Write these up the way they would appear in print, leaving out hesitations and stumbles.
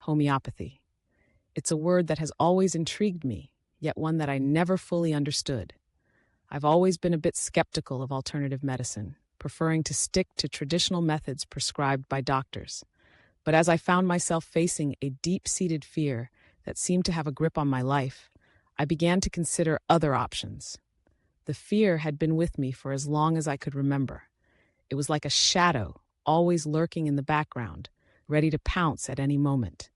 homeopathy. It's a word that has always intrigued me, yet one that I never fully understood. I've always been a bit skeptical of alternative medicine, preferring to stick to traditional methods prescribed by doctors. But as I found myself facing a deep-seated fear that seemed to have a grip on my life, I began to consider other options. The fear had been with me for as long as I could remember. It was like a shadow, always lurking in the background, ready to pounce at any moment.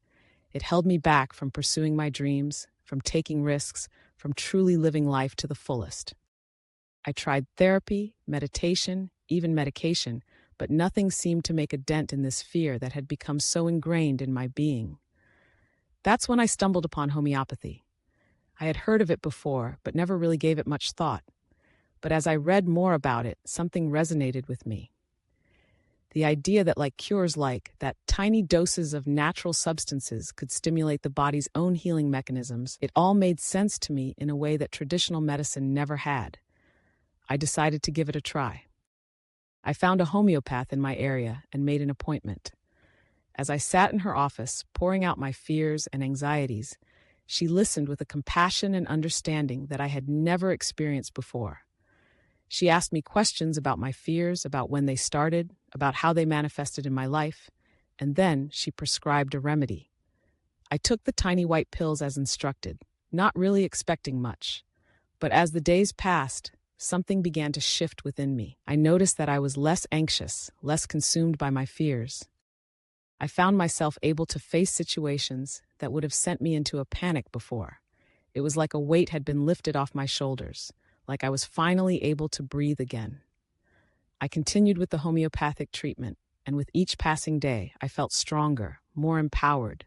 It held me back from pursuing my dreams, from taking risks, from truly living life to the fullest. I tried therapy, meditation, even medication, but nothing seemed to make a dent in this fear that had become so ingrained in my being. That's when I stumbled upon homeopathy. I had heard of it before, but never really gave it much thought. But as I read more about it, something resonated with me. The idea that that tiny doses of natural substances could stimulate the body's own healing mechanisms, it all made sense to me in a way that traditional medicine never had. I decided to give it a try. I found a homeopath in my area and made an appointment. As I sat in her office, pouring out my fears and anxieties, she listened with a compassion and understanding that I had never experienced before. She asked me questions about my fears, about when they started, about how they manifested in my life, and then she prescribed a remedy. I took the tiny white pills as instructed, not really expecting much. But as the days passed, something began to shift within me. I noticed that I was less anxious, less consumed by my fears. I found myself able to face situations that would have sent me into a panic before. It was like a weight had been lifted off my shoulders, like I was finally able to breathe again. I continued with the homeopathic treatment, and with each passing day, I felt stronger, more empowered.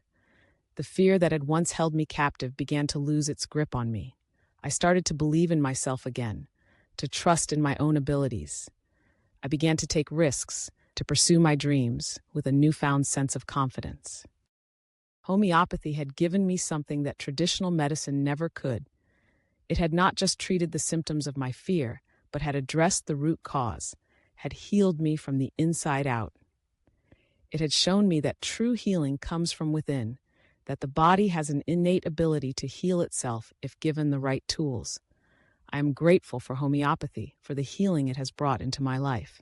The fear that had once held me captive began to lose its grip on me. I started to believe in myself again, to trust in my own abilities. I began to take risks, to pursue my dreams with a newfound sense of confidence. Homeopathy had given me something that traditional medicine never could. It had not just treated the symptoms of my fear, but had addressed the root cause, had healed me from the inside out. It had shown me that true healing comes from within, that the body has an innate ability to heal itself if given the right tools. I am grateful for homeopathy, for the healing it has brought into my life.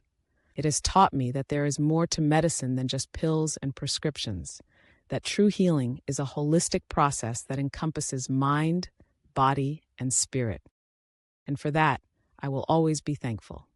It has taught me that there is more to medicine than just pills and prescriptions, that true healing is a holistic process that encompasses mind, body, and spirit. And for that, I will always be thankful.